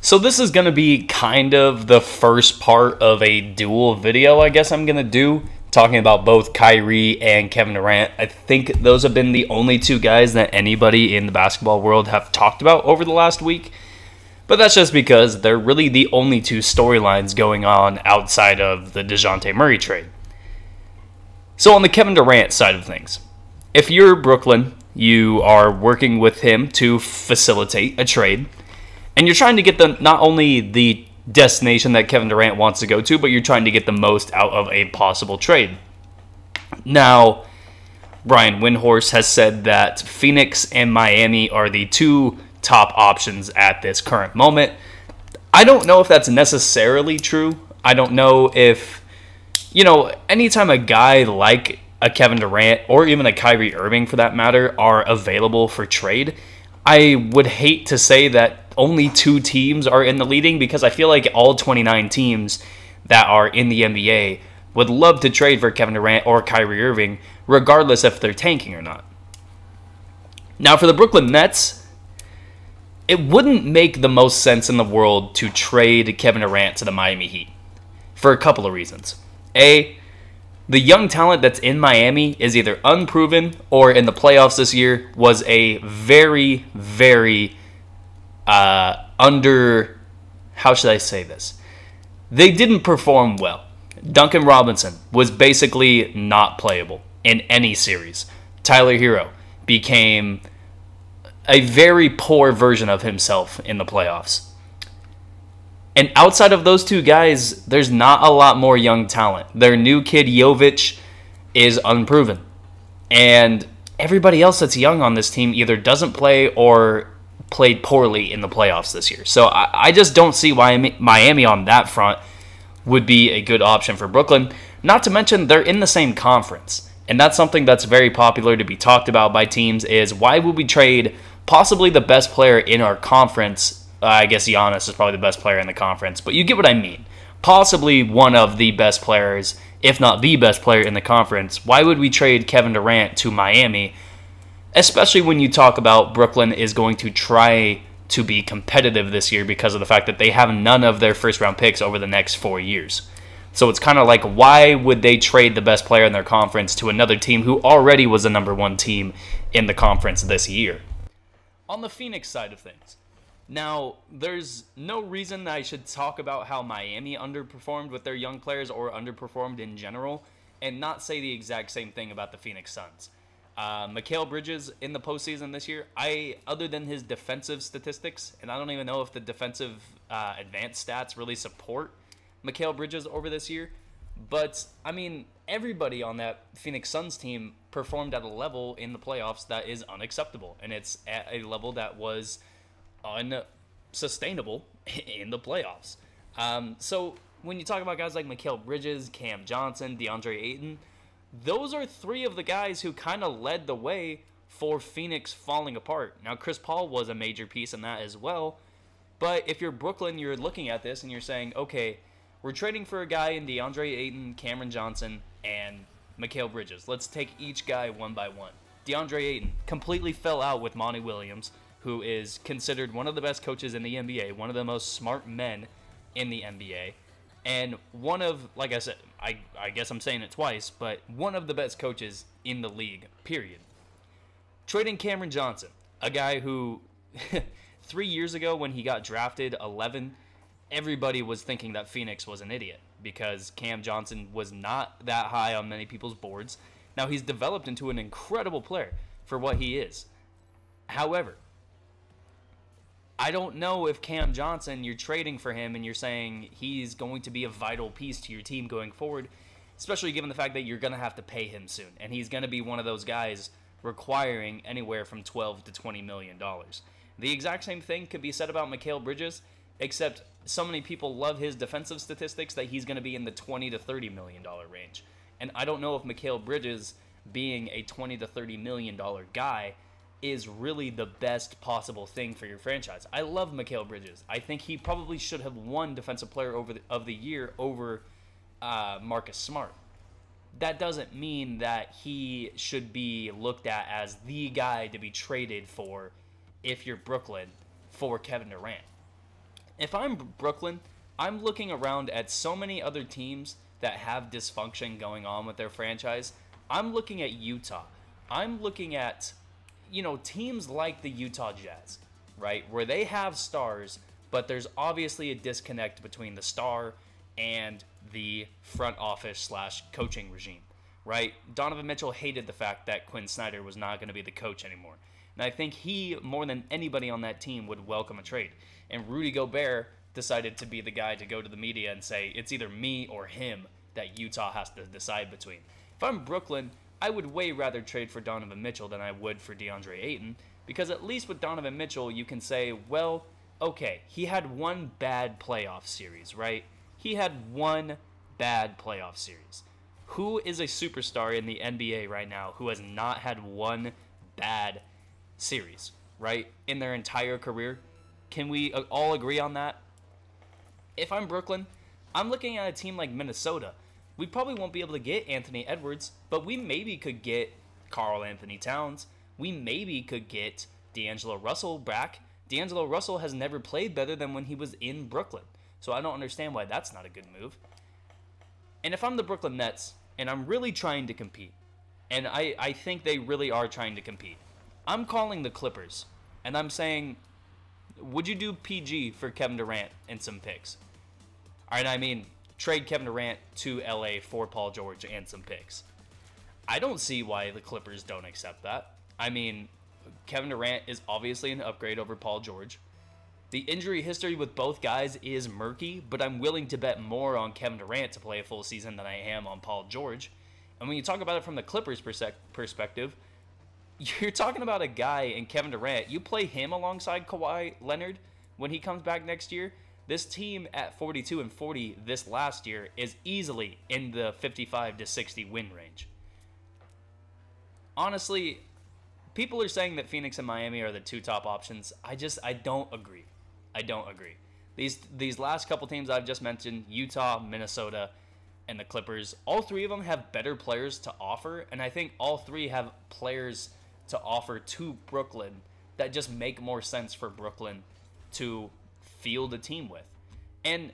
So this is going to be kind of the first part of a dual video, I guess I'm going to do, talking about both Kyrie and Kevin Durant. I think those have been the only two guys that anybody in the basketball world have talked about over the last week. But that's just because they're really the only two storylines going on outside of the DeJounte Murray trade. So on the Kevin Durant side of things, if you're Brooklyn, you are working with him to facilitate a trade, and you're trying to get not only the destination that Kevin Durant wants to go to, but you're trying to get the most out of a possible trade. Now, Brian Windhorst has said that Phoenix and Miami are the two top options at this current moment. I don't know if that's necessarily true. I don't know if, anytime a guy like a Kevin Durant or even a Kyrie Irving for that matter are available for trade, I would hate to say that only two teams are in the leading, because I feel like all 29 teams that are in the NBA would love to trade for Kevin Durant or Kyrie Irving, regardless if they're tanking or not. Now, for the Brooklyn Nets, it wouldn't make the most sense in the world to trade Kevin Durant to the Miami Heat for a couple of reasons. A, the young talent that's in Miami is either unproven or in the playoffs this year was a very, very how should I say this? They didn't perform well. Duncan Robinson was basically not playable in any series. Tyler Hero became a very poor version of himself in the playoffs. And outside of those two guys, there's not a lot more young talent. Their new kid, Jovic, is unproven. And everybody else that's young on this team either doesn't play or played poorly in the playoffs this year. So I just don't see why Miami on that front would be a good option for Brooklyn. Not to mention, they're in the same conference. And that's something that's very popular to be talked about by teams, is why would we trade possibly the best player in our conference? I guess Giannis is probably the best player in the conference, but you get what I mean. Possibly one of the best players, if not the best player in the conference. Why would we trade Kevin Durant to Miami? Especially when you talk about Brooklyn is going to try to be competitive this year because of the fact that they have none of their first-round picks over the next 4 years. So it's kind of like, why would they trade the best player in their conference to another team who already was the number one team in the conference this year? On the Phoenix side of things, now, there's no reason that I should talk about how Miami underperformed with their young players or underperformed in general and not say the exact same thing about the Phoenix Suns. Mikal Bridges in the postseason this year, other than his defensive statistics, and I don't even know if the defensive advanced stats really support Mikal Bridges over this year, but, I mean, everybody on that Phoenix Suns team performed at a level in the playoffs that is unacceptable, and it's at a level that was unsustainable in the playoffs. So when you talk about guys like Mikal Bridges, Cam Johnson, DeAndre Ayton, those are three of the guys who kind of led the way for Phoenix falling apart. Now, Chris Paul was a major piece in that as well, but if you're Brooklyn, you're looking at this and you're saying, okay, we're trading for a guy in DeAndre Ayton, Cameron Johnson, and Mikal Bridges. Let's take each guy one by one. DeAndre Ayton completely fell out with Monty Williams, who is considered one of the best coaches in the NBA, one of the most smart men in the NBA, and one of, like I said, I guess I'm saying it twice, but one of the best coaches in the league, period. Trading Cameron Johnson, a guy who 3 years ago when he got drafted 11, everybody was thinking that Phoenix was an idiot because Cam Johnson was not that high on many people's boards. Now he's developed into an incredible player for what he is. However, I don't know if Cam Johnson, you're trading for him and you're saying he's going to be a vital piece to your team going forward, especially given the fact that you're going to have to pay him soon. And he's going to be one of those guys requiring anywhere from $12 to $20 million. The exact same thing could be said about Mikal Bridges, except so many people love his defensive statistics that he's going to be in the $20 to $30 million range. And I don't know if Mikal Bridges being a $20 to $30 million guy is really the best possible thing for your franchise. I love Mikal Bridges. I think he probably should have won Defensive Player of the Year over Marcus Smart. That doesn't mean that he should be looked at as the guy to be traded for if you're Brooklyn for Kevin Durant. If I'm Brooklyn, I'm looking around at so many other teams that have dysfunction going on with their franchise. I'm looking at Utah. I'm looking at, teams like the Utah Jazz, right? Where they have stars, but there's obviously a disconnect between the star and the front office / coaching regime, right? Donovan Mitchell hated the fact that Quinn Snyder was not going to be the coach anymore. And I think he, more than anybody on that team, would welcome a trade. And Rudy Gobert decided to be the guy to go to the media and say, it's either me or him that Utah has to decide between. If I'm Brooklyn, I would way rather trade for Donovan Mitchell than I would for DeAndre Ayton, because at least with Donovan Mitchell, you can say, well, okay, he had one bad playoff series, right? He had one bad playoff series. Who is a superstar in the NBA right now who has not had one bad series, right, in their entire career? Can we all agree on that? If I'm Brooklyn, I'm looking at a team like Minnesota. We probably won't be able to get Anthony Edwards, but we maybe could get Karl Anthony Towns. We maybe could get D'Angelo Russell back. D'Angelo Russell has never played better than when he was in Brooklyn, so I don't understand why that's not a good move. And if I'm the Brooklyn Nets, and I'm really trying to compete, and I think they really are trying to compete, I'm calling the Clippers, and I'm saying, would you do PG for Kevin Durant and some picks? All right, I mean, trade Kevin Durant to LA for Paul George and some picks. I don't see why the Clippers don't accept that. I mean, Kevin Durant is obviously an upgrade over Paul George. The injury history with both guys is murky, but I'm willing to bet more on Kevin Durant to play a full season than I am on Paul George. And when you talk about it from the Clippers' perspective, you're talking about a guy in Kevin Durant. You play him alongside Kawhi Leonard when he comes back next year. This team at 42-40 this last year is easily in the 55 to 60 win range. Honestly, people are saying that Phoenix and Miami are the two top options. I don't agree. I don't agree. These last couple teams I've just mentioned, Utah, Minnesota, and the Clippers, all three of them have better players to offer, and I think all three have players to offer to Brooklyn that just make more sense for Brooklyn to field a team with. And,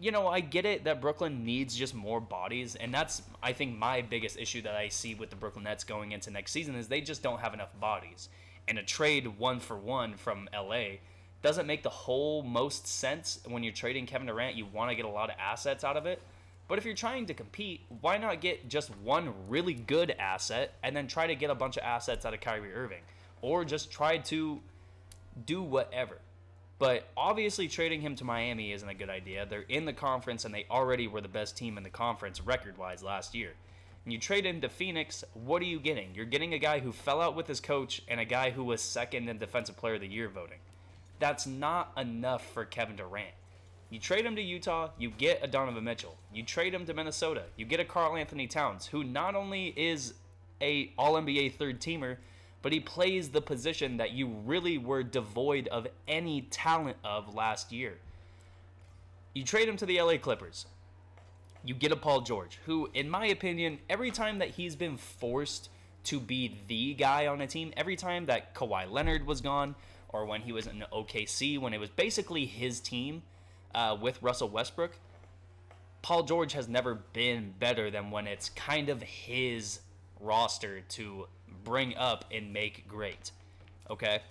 I get it that Brooklyn needs just more bodies, and that's, I think, my biggest issue that I see with the Brooklyn Nets going into next season is they just don't have enough bodies. And a trade 1-for-1 from LA doesn't make the whole most sense. When you're trading Kevin Durant, you want to get a lot of assets out of it. But if you're trying to compete, why not get just one really good asset and then try to get a bunch of assets out of Kyrie Irving? Or just try to do whatever. But obviously trading him to Miami isn't a good idea. They're in the conference and they already were the best team in the conference record-wise last year. And you trade him to Phoenix, what are you getting? You're getting a guy who fell out with his coach and a guy who was second in Defensive Player of the Year voting. That's not enough for Kevin Durant. You trade him to Utah, you get a Donovan Mitchell. You trade him to Minnesota, you get a Karl Anthony Towns, who not only is a All-NBA third-teamer, but he plays the position that you really were devoid of any talent of last year. You trade him to the LA Clippers. You get a Paul George, who, in my opinion, every time that he's been forced to be the guy on a team, every time that Kawhi Leonard was gone, or when he was in OKC, when it was basically his team, with Russell Westbrook, Paul George has never been better than when it's kind of his roster to bring up and make great. Okay?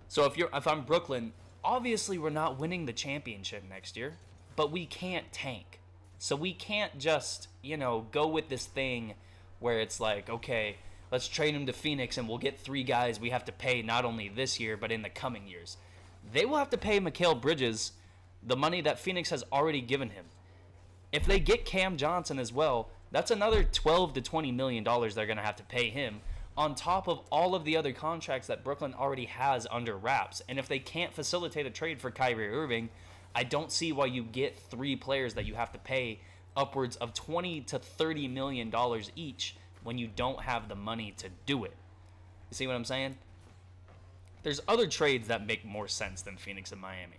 So if I'm Brooklyn, obviously we're not winning the championship next year, but we can't tank. So we can't just, go with this thing where it's like, okay, let's trade him to Phoenix and we'll get 3 guys we have to pay not only this year but in the coming years. They will have to pay Mikal Bridges the money that Phoenix has already given him. If they get Cam Johnson as well, that's another $12 to $20 million they're going to have to pay him, on top of all of the other contracts that Brooklyn already has under wraps. And if they can't facilitate a trade for Kyrie Irving, I don't see why you get 3 players that you have to pay upwards of $20 to $30 million each when you don't have the money to do it. You see what I'm saying? There's other trades that make more sense than Phoenix and Miami.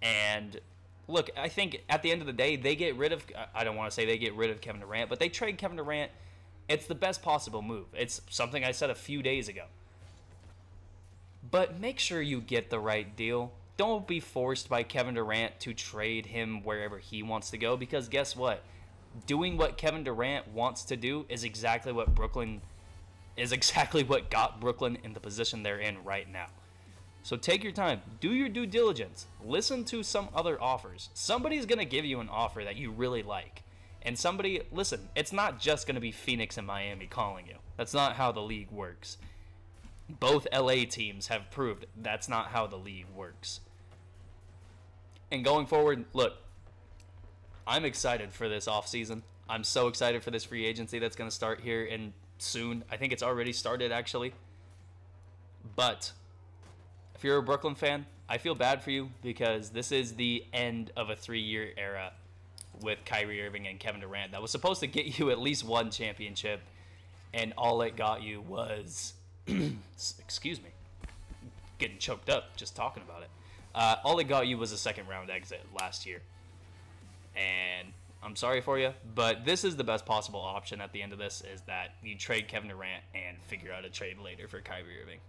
And look, I think at the end of the day, they get rid of, I don't want to say they get rid of Kevin Durant, but they trade Kevin Durant. It's the best possible move. It's something I said a few days ago. But make sure you get the right deal. don't be forced by Kevin Durant to trade him wherever he wants to go, because guess what? Doing what Kevin Durant wants to do is exactly what got Brooklyn in the position they're in right now. So take your time, do your due diligence, listen to some other offers. Somebody's going to give you an offer that you really like. And listen, it's not just going to be Phoenix and Miami calling you. That's not how the league works. Both LA teams have proved that's not how the league works. And going forward, look, I'm excited for this offseason. I'm so excited for this free agency that's going to start here in soon. I think it's already started, actually. But if you're a Brooklyn fan, I feel bad for you, because this is the end of a 3-year era with Kyrie Irving and Kevin Durant that was supposed to get you at least one championship, and all it got you was excuse me, getting choked up just talking about it. All it got you was a second round exit last year, and I'm sorry for you, but this is the best possible option at the end of this, is that you trade Kevin Durant and figure out a trade later for Kyrie Irving.